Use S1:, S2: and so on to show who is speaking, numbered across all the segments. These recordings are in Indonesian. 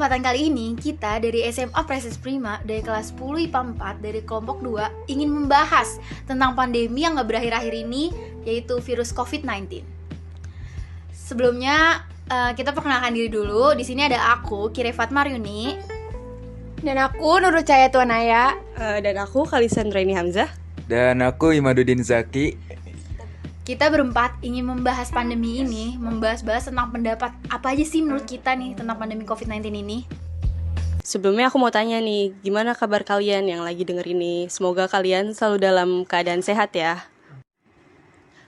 S1: kesempatan kali ini, kita dari SMA Presis Prima, dari kelas 10 IPA 4, dari kelompok 2, ingin membahas tentang pandemi yang gak berakhir-akhir ini, yaitu virus COVID-19. Sebelumnya, kita perkenalkan diri dulu. Di sini ada aku, Kirefat Maryuni.
S2: Dan aku, Nurul Cahaya Tuanaya.
S3: Dan aku, Khalisandraini Hamzah.
S4: Dan aku, Imaduddin Zaki.
S1: Kita berempat ingin membahas pandemi ini, membahas tentang pendapat apa aja sih menurut kita nih tentang pandemi COVID-19 ini.
S3: Sebelumnya aku mau tanya nih, gimana kabar kalian yang lagi denger ini? Semoga kalian selalu dalam keadaan sehat ya.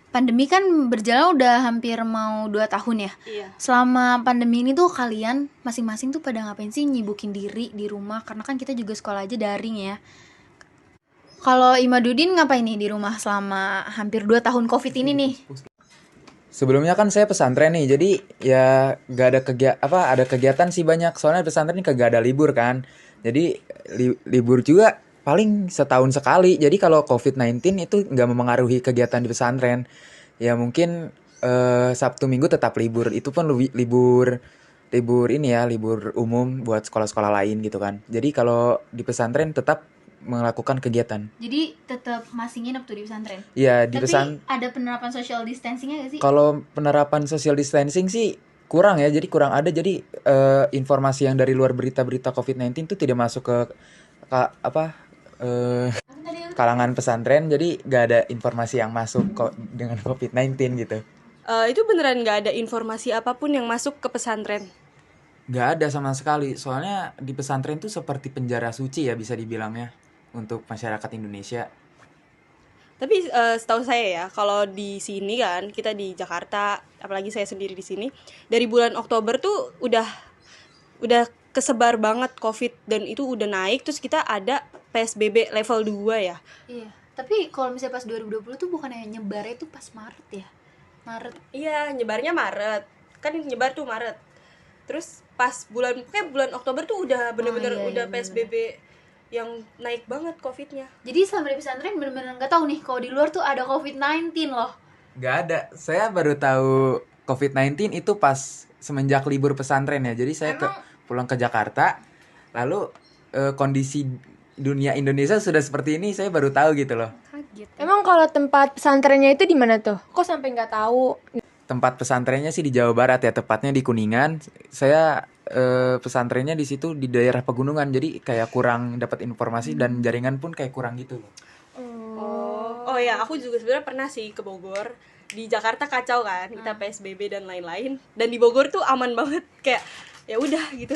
S1: Pandemi kan berjalan udah hampir mau 2 tahun ya.
S3: Iya.
S1: Selama pandemi ini tuh kalian masing-masing tuh pada ngapain sih nyibukin diri di rumah? Karena kan kita juga sekolah aja daring ya. Kalau Imaduddin ngapain nih di rumah selama hampir 2 tahun COVID ini nih?
S4: Sebelumnya kan saya pesantren nih, jadi ya gak ada ada kegiatan sih banyak. Soalnya pesantren ini kagak ada libur kan. Jadi libur juga paling setahun sekali. Jadi kalau COVID-19 itu gak mempengaruhi kegiatan di pesantren. Ya mungkin Sabtu Minggu tetap libur. Itu pun libur umum buat sekolah-sekolah lain gitu kan. Jadi kalau di pesantren tetap melakukan kegiatan.
S1: Jadi tetap masih nginep tuh di pesantren?
S4: Iya, di
S1: Tapi ada penerapan social distancing-nya gak sih?
S4: Kalau penerapan social distancing sih kurang ya, jadi kurang ada. Jadi informasi yang dari luar berita-berita COVID-19 itu tidak masuk ke kalangan pesantren. Jadi gak ada informasi yang masuk kok dengan COVID-19 gitu.
S3: Itu beneran gak ada informasi apapun yang masuk ke pesantren?
S4: Gak ada sama sekali. Soalnya di pesantren tuh seperti penjara suci ya bisa dibilangnya untuk masyarakat Indonesia.
S3: Tapi setahu saya ya, kalau di sini kan, kita di Jakarta, apalagi saya sendiri di sini, dari bulan Oktober tuh udah kesebar banget COVID dan itu udah naik, terus kita ada PSBB level 2 ya.
S1: Iya. Tapi kalau misalnya pas 2020 tuh bukannya nyebarnya tuh pas Maret ya? Maret.
S3: Iya, nyebarnya Maret. Kan nyebar tuh Maret. Terus pas bulan Oktober tuh udah bener-bener PSBB yang naik banget COVID-nya.
S1: Jadi selama di pesantren bener-bener gak tahu nih kalau di luar tuh ada COVID-19 loh.
S4: Gak ada. Saya baru tahu COVID-19 itu pas semenjak libur pesantren ya. Jadi saya pulang ke Jakarta. Lalu kondisi dunia Indonesia sudah seperti ini, saya baru tahu gitu loh.
S1: Kaget.
S2: Emang kalau tempat pesantrennya itu di mana tuh? Kok sampai nggak tahu?
S4: Tempat pesantrennya sih di Jawa Barat ya, tepatnya di Kuningan. Saya pesantrennya di situ di daerah pegunungan, jadi kayak kurang dapat informasi dan jaringan pun kayak kurang gitu loh.
S3: Oh ya, aku juga sebenarnya pernah sih ke Bogor. Di Jakarta kacau kan, kita PSBB dan lain-lain. Dan di Bogor tuh aman banget, kayak ya udah gitu.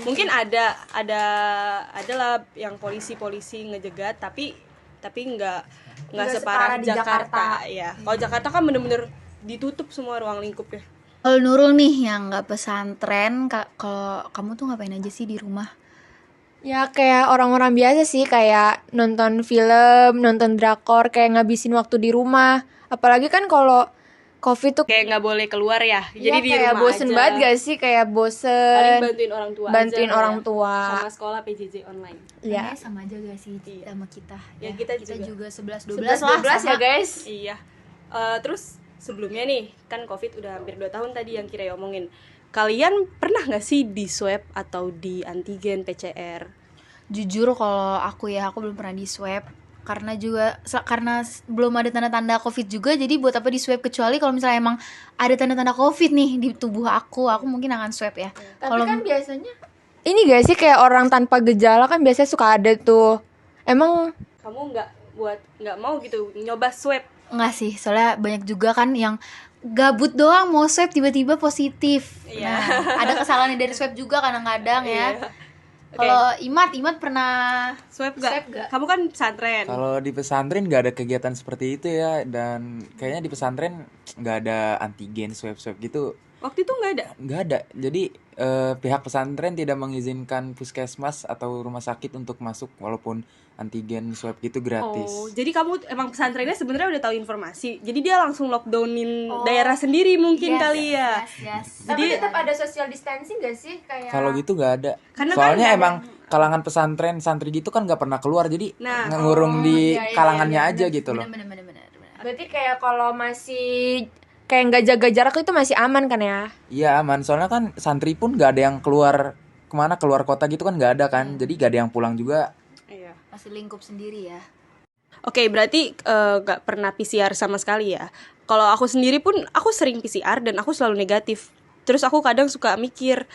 S3: Mungkin adalah yang polisi ngejegat, tapi nggak separah
S2: di Jakarta.
S3: Ya. Kalau Jakarta kan bener-bener ditutup semua ruang lingkupnya.
S1: Kalau Nurul nih yang nggak pesantren, kalau kamu tuh ngapain aja sih di rumah?
S2: Ya kayak orang-orang biasa sih, kayak nonton film, nonton drakor, kayak ngabisin waktu di rumah. Apalagi kan kalau COVID tuh
S3: Kayak nggak boleh keluar ya. Jadi di
S2: kayak
S3: rumah
S2: bosen
S3: aja.
S2: banget gak sih? Kayak bosen.
S3: Paling bantuin orang tua aja,
S2: Sama
S3: sekolah PJJ online.
S2: Ya.
S1: Sama aja gak sih sama kita?
S3: Ya, kita
S1: juga 11-12
S2: 11
S1: lah
S2: ya guys.
S3: Iya. Terus sebelumnya nih, kan COVID udah hampir 2 tahun tadi yang Kira omongin. Kalian pernah gak sih di swab atau di antigen PCR?
S1: Jujur kalau aku belum pernah di swab. Karena belum ada tanda-tanda COVID juga, jadi buat apa di swab, kecuali kalau misalnya emang ada tanda-tanda COVID nih di tubuh aku mungkin akan swab ya.
S2: Tapi kan biasanya ini gak sih kayak orang tanpa gejala kan biasanya suka ada tuh. Emang
S3: Kamu nggak mau gitu nyoba swab?
S1: Enggak sih, soalnya banyak juga kan yang gabut doang mau swab tiba-tiba positif.
S3: Iya.
S1: Nah, ada kesalahan dari swab juga kadang-kadang ya.
S3: Iya.
S1: Kalau Imad pernah
S3: Swab
S1: swab
S3: gak?
S1: gak?
S3: Kamu kan pesantren.
S4: Kalau di pesantren nggak ada kegiatan seperti itu ya, dan kayaknya di pesantren nggak ada antigen swab gitu.
S3: Waktu itu nggak ada.
S4: Jadi pihak pesantren tidak mengizinkan puskesmas atau rumah sakit untuk masuk walaupun antigen swab gitu gratis.
S3: Oh, jadi kamu emang pesantrennya sebenarnya udah tahu informasi. Jadi dia langsung lockdownin daerah sendiri mungkin kali ya.
S1: Yes.
S2: tapi
S3: Jadi-
S2: tetap ada social distancing gak sih? Kayak
S4: Kalau gitu nggak ada.
S3: Karena
S4: Soalnya
S3: kan
S4: emang kalangan pesantren santri gitu kan nggak pernah keluar, jadi
S3: Nah,
S4: ngurung di
S2: iya,
S4: kalangannya aja gitu loh.
S1: Bener.
S2: berarti kayak kalau masih kayak nggak jaga jarak itu masih aman kan ya?
S4: Iya aman, soalnya kan santri pun nggak ada yang keluar kemana keluar kota gitu kan nggak ada kan, jadi gak ada yang pulang juga.
S3: Iya.
S1: Masih lingkup sendiri ya.
S3: Oke, berarti gak pernah PCR sama sekali ya. Kalau aku sendiri pun aku sering PCR dan aku selalu negatif. Terus aku kadang suka mikir,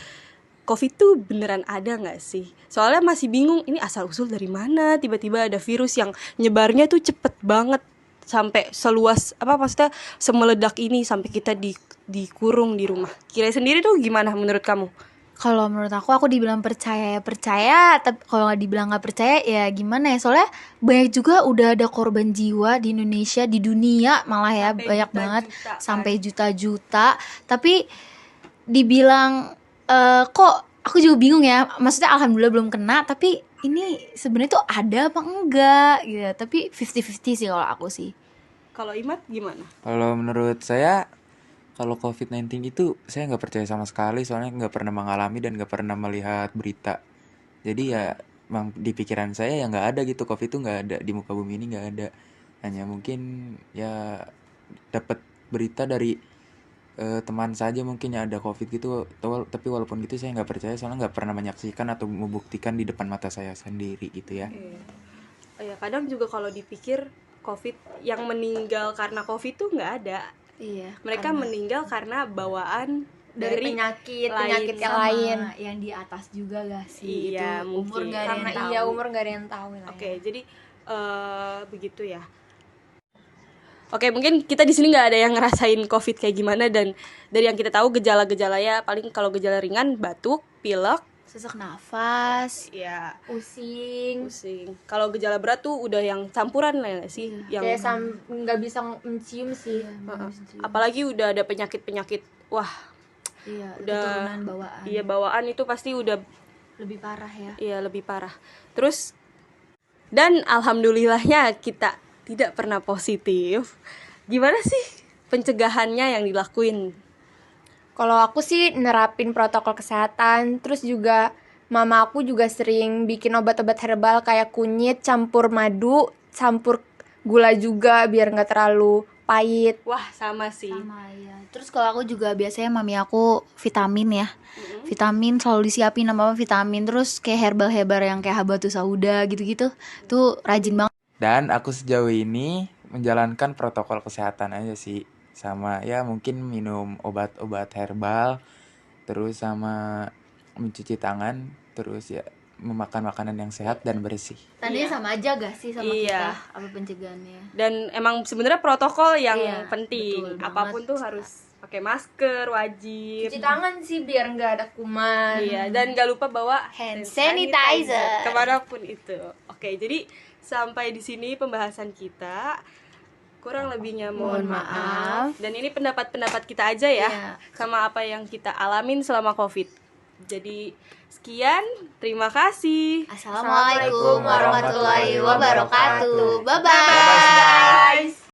S3: COVID tuh beneran ada gak sih? Soalnya masih bingung, ini asal-usul dari mana? Tiba-tiba ada virus yang nyebarnya tuh cepet banget. Sampai seluas, maksudnya semeledak ini sampai kita dikurung di rumah. Kira sendiri tuh gimana menurut kamu?
S1: Kalau menurut aku dibilang percaya ya percaya, tapi kalau nggak dibilang nggak percaya ya gimana ya? Soalnya banyak juga udah ada korban jiwa di Indonesia, di dunia malah ya,
S3: Sampai
S1: banyak
S3: juta-juta
S1: banget,
S3: kan.
S1: sampai juta-juta. Tapi dibilang kok aku juga bingung ya. Maksudnya alhamdulillah belum kena, tapi ini sebenarnya tuh ada apa enggak gitu. Tapi 50-50 sih kalau aku sih.
S3: Kalau Imat gimana?
S4: Kalau menurut saya, kalau COVID-19 itu saya nggak percaya sama sekali, soalnya nggak pernah mengalami dan nggak pernah melihat berita. Jadi ya emang di pikiran saya ya nggak ada gitu, COVID itu nggak ada di muka bumi ini, nggak ada. Hanya mungkin ya dapat berita dari teman saja mungkin ya ada COVID gitu. Tapi walaupun gitu saya nggak percaya, soalnya nggak pernah menyaksikan atau membuktikan di depan mata saya sendiri gitu ya.
S3: Oh ya, kadang juga kalau dipikir COVID yang meninggal karena COVID tuh nggak ada.
S1: Iya.
S3: Mereka meninggal karena bawaan dari
S2: penyakit
S3: lain.
S2: yang lain.
S1: yang di atas juga gak sih?
S3: Iya,
S1: Itu umur
S3: mungkin.
S1: gak ada
S2: Karena
S1: yang tahu.
S2: iya umur gak ada yang tahu lah.
S3: Oke, jadi begitu ya. Oke, mungkin kita di sini nggak ada yang ngerasain COVID kayak gimana, dan dari yang kita tahu gejala-gejalanya paling kalau gejala ringan batuk, pilek,
S1: Sesak nafas.
S3: ya
S2: Pusing.
S3: Kalau gejala berat tuh udah yang campuran lah ya sih, yang
S2: Kayak nggak bisa mencium sih.
S3: apalagi udah ada penyakit-penyakit, wah
S1: Iya,
S3: udah
S1: keturunan bawaan.
S3: iya bawaan itu pasti udah
S1: Lebih parah ya.
S3: iya lebih parah. Terus dan alhamdulillahnya kita tidak pernah positif. Gimana sih pencegahannya yang dilakuin?
S2: Kalau aku sih nerapin protokol kesehatan, terus juga mama aku juga sering bikin obat-obat herbal kayak kunyit campur madu, campur gula juga biar nggak terlalu pahit.
S3: Wah, sama sih.
S1: Sama ya. Terus kalau aku juga biasanya mami aku vitamin ya. Vitamin selalu disiapin sama mama vitamin. Terus kayak herbal-herbal yang kayak habatus sauda gitu-gitu. Tuh rajin banget.
S4: Dan aku sejauh ini menjalankan protokol kesehatan aja sih, sama ya mungkin minum obat-obat herbal, terus sama mencuci tangan, terus ya memakan makanan yang sehat dan bersih.
S1: Tandanya sama aja gak sih sama
S3: Iya.
S1: kita? Apa pencegahannya?
S3: Dan emang sebenarnya protokol yang
S1: Iya,
S3: penting.
S1: betul banget.
S3: Apapun tuh harus pakai masker, wajib.
S2: Cuci tangan sih biar nggak ada kuman.
S3: Iya, dan gak lupa bawa
S1: Hand sanitizer.
S3: kemanapun itu. Oke, jadi sampai di sini pembahasan kita. Kurang lebihnya mohon
S1: Mohon maaf.
S3: Dan ini pendapat-pendapat kita aja ya,
S1: Iya.
S3: sama apa yang kita alamin selama COVID. Jadi sekian, terima kasih.
S1: Assalamualaikum warahmatullahi wabarakatuh. Bye-bye.
S4: Bye-bye.